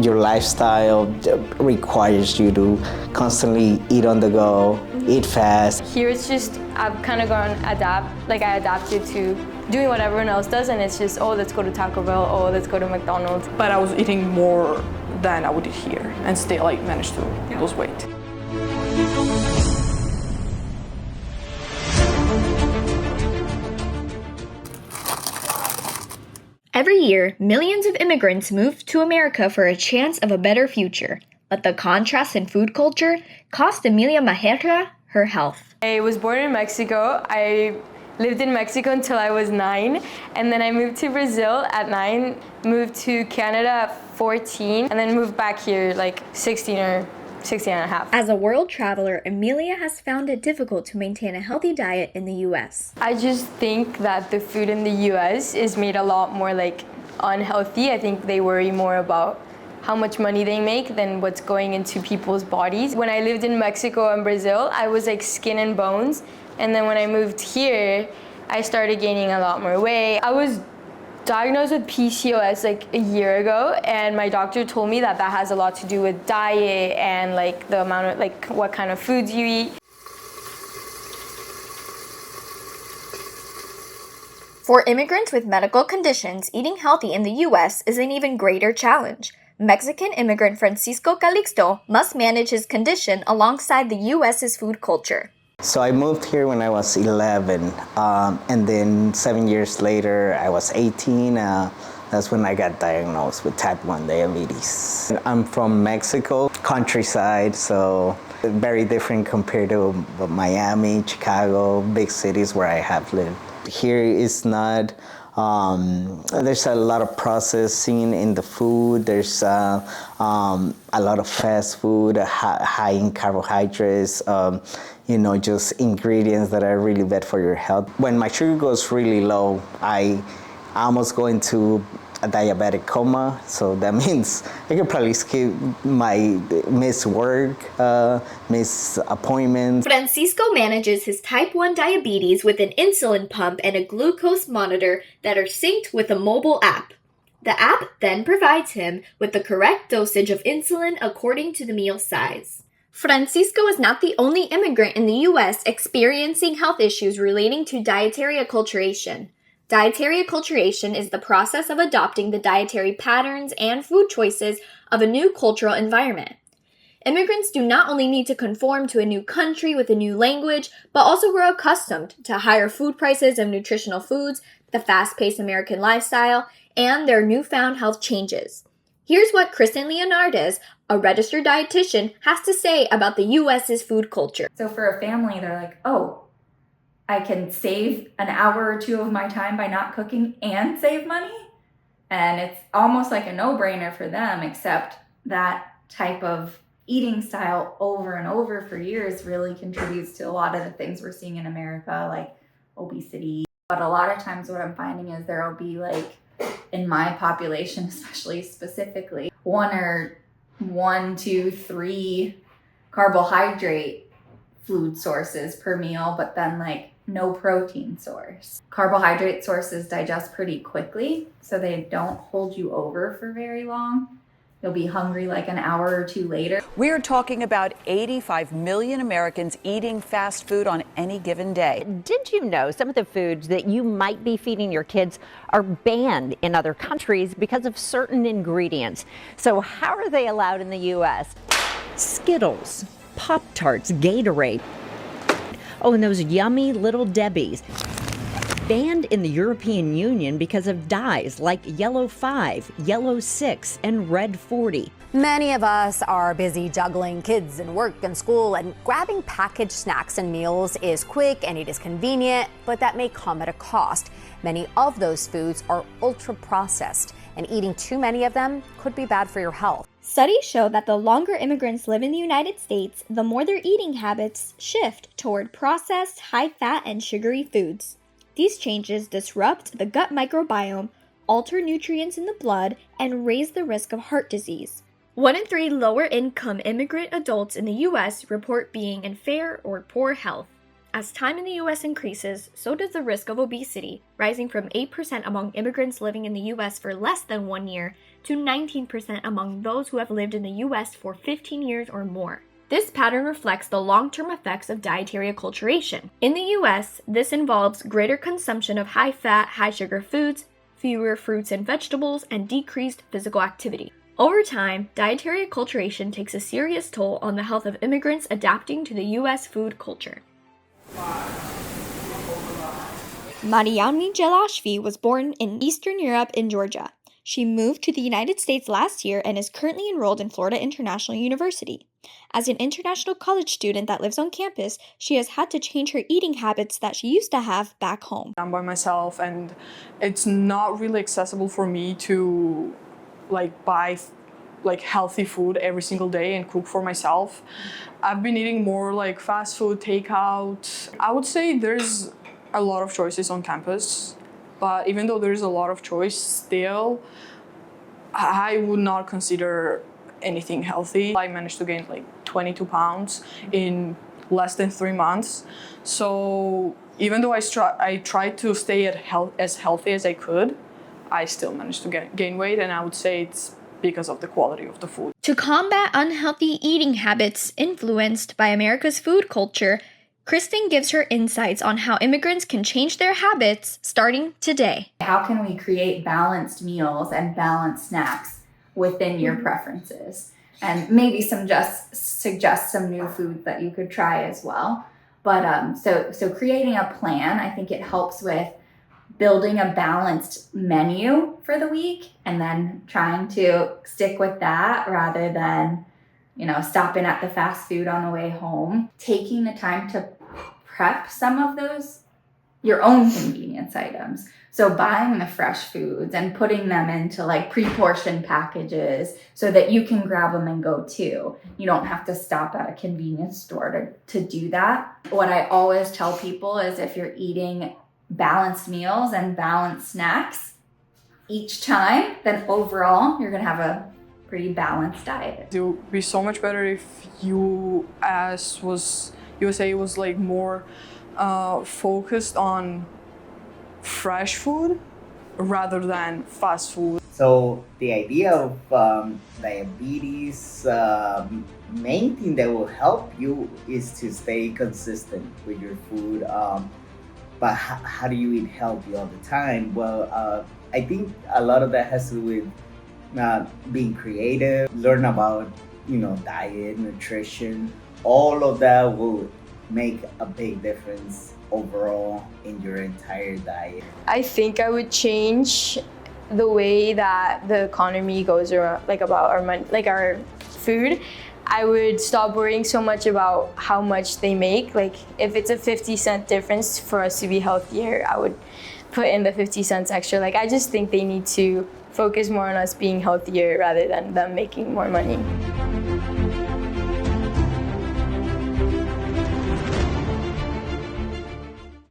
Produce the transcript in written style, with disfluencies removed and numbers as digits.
your lifestyle requires you to constantly eat on the go, eat fast. Here it's just, I've kind of gone I adapted to doing what everyone else does, and it's just, oh, let's go to Taco Bell, oh, let's go to McDonald's. But I was eating more than I would eat here, and still I managed to lose weight. Every year, millions of immigrants move to America for a chance of a better future. But the contrast in food culture cost Emilia Majerra her health. I was born in Mexico. I lived in Mexico until I was 9, and then I moved to Brazil at 9, moved to Canada at 14, and then moved back here like 16 and a half. As a world traveler, Emilia has found it difficult to maintain a healthy diet in the U.S. I just think that the food in the U.S. is made a lot more unhealthy. I think they worry more about how much money they make than what's going into people's bodies. When I lived in Mexico and Brazil, I was like skin and bones. And then when I moved here, I started gaining a lot more weight. I was diagnosed with PCOS like a year ago, and my doctor told me that has a lot to do with diet and the amount of what kind of foods you eat. For immigrants with medical conditions, eating healthy in the U.S. is an even greater challenge. Mexican immigrant Francisco Calixto must manage his condition alongside the U.S.'s food culture. So I moved here when I was 11, and then 7 years later, I was 18. That's when I got diagnosed with type 1 diabetes. I'm from Mexico, countryside, so very different compared to Miami, Chicago, big cities where I have lived. Here is not, there's a lot of processing in the food. There's a lot of fast food, high in carbohydrates, just ingredients that are really bad for your health. When my sugar goes really low, I almost go into a diabetic coma. So that means I could probably skip miss work, miss appointments. Francisco manages his type 1 diabetes with an insulin pump and a glucose monitor that are synced with a mobile app. The app then provides him with the correct dosage of insulin according to the meal size. Francisco is not the only immigrant in the U.S. experiencing health issues relating to dietary acculturation. Dietary acculturation is the process of adopting the dietary patterns and food choices of a new cultural environment. Immigrants do not only need to conform to a new country with a new language, but also grow accustomed to higher food prices of nutritional foods, the fast-paced American lifestyle, and their newfound health changes. Here's what Kristen Leonardes, a registered dietitian, has to say about the U.S.'s food culture. So for a family, they're like, oh, I can save an hour or two of my time by not cooking and save money? And it's almost like a no-brainer for them, except that type of eating style over and over for years really contributes to a lot of the things we're seeing in America, like obesity. But a lot of times what I'm finding is there'll be in my population, especially specifically, 1, 2, 3 carbohydrate food sources per meal, but then no protein source. Carbohydrate sources digest pretty quickly, so they don't hold you over for very long. You'll be hungry an hour or two later. We are talking about 85 million Americans eating fast food on any given day. Did you know some of the foods that you might be feeding your kids are banned in other countries because of certain ingredients? So how are they allowed in the U.S.? Skittles, Pop-Tarts, Gatorade. Oh, and those yummy Little Debbies. Banned in the European Union because of dyes like Yellow 5, Yellow 6, and Red 40. Many of us are busy juggling kids and work and school, and grabbing packaged snacks and meals is quick and it is convenient, but that may come at a cost. Many of those foods are ultra-processed, and eating too many of them could be bad for your health. Studies show that the longer immigrants live in the United States, the more their eating habits shift toward processed, high-fat, and sugary foods. These changes disrupt the gut microbiome, alter nutrients in the blood, and raise the risk of heart disease. 1 in 3 lower-income immigrant adults in the U.S. report being in fair or poor health. As time in the U.S. increases, so does the risk of obesity, rising from 8% among immigrants living in the U.S. for less than 1 year to 19% among those who have lived in the U.S. for 15 years or more. This pattern reflects the long-term effects of dietary acculturation. In the U.S., this involves greater consumption of high-fat, high-sugar foods, fewer fruits and vegetables, and decreased physical activity. Over time, dietary acculturation takes a serious toll on the health of immigrants adapting to the U.S. food culture. Mariami Gelashvili was born in Eastern Europe in Georgia. She moved to the United States last year and is currently enrolled in Florida International University. As an international college student that lives on campus, she has had to change her eating habits that she used to have back home. I'm by myself, and it's not really accessible for me to buy healthy food every single day and cook for myself. I've been eating more fast food, takeout. I would say there's a lot of choices on campus, but even though there's a lot of choice, still I would not consider anything healthy. I managed to gain 22 pounds in less than 3 months. So even though I tried to stay as healthy as I could, I still managed to gain weight, and I would say it's because of the quality of the food. To combat unhealthy eating habits influenced by America's food culture, Kristen gives her insights on how immigrants can change their habits starting today. How can we create balanced meals and balanced snacks within your preferences? And maybe suggest some new foods that you could try as well. But so creating a plan, I think it helps with building a balanced menu for the week and then trying to stick with that rather than, stopping at the fast food on the way home. Taking the time to prep some of those, your own convenience items. So buying the fresh foods and putting them into pre-portioned packages so that you can grab them and go too. You don't have to stop at a convenience store to do that. What I always tell people is if you're eating balanced meals and balanced snacks each time, then overall you're going to have a pretty balanced diet. It would be so much better if USA was more focused on fresh food rather than fast food. So the idea of diabetes, main thing that will help you is to stay consistent with your food. But how do you eat healthy all the time? Well, I think a lot of that has to do with being creative, learn about, diet, nutrition. All of that will make a big difference overall in your entire diet. I think I would change the way that the economy goes around, about our money, our food. I would stop worrying so much about how much they make. If it's a 50-cent difference for us to be healthier, I would put in the 50 cents extra. I just think they need to focus more on us being healthier rather than them making more money.